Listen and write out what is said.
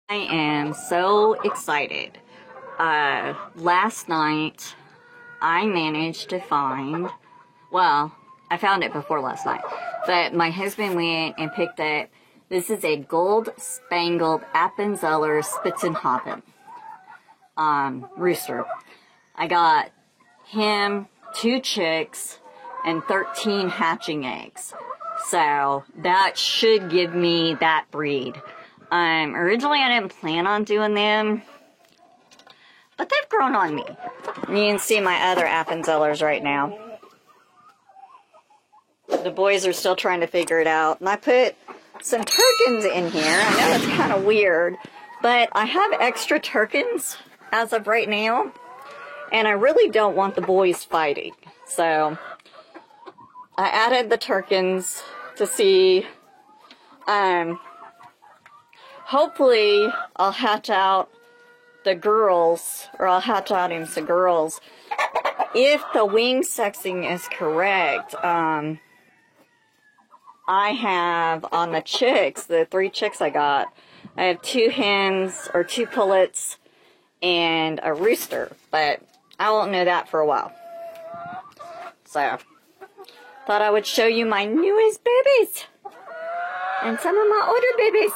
I am so excited. Last night I managed to find, well, I found it before last night, but my husband went and picked up, this is a gold spangled Appenzeller Spitzenhaben rooster. I got him 2 chicks and 13 hatching eggs. So that should give me that breed. Originally I didn't plan on doing them, but they've grown on me. And you can see my other Appenzellers right now. The boys are still trying to figure it out. And I put some Turkins in here. I know it's kind of weird, but I have extra Turkins as of right now. And I really don't want the boys fighting. So I added the Turkins to see, hopefully I'll hatch out the girls, or I'll hatch out him some girls. If the wing sexing is correct, I have on the chicks, the 3 chicks I got, I have 2 hens, or 2 pullets, and a rooster, but I won't know that for a while. So, thought I would show you my newest babies, and some of my older babies.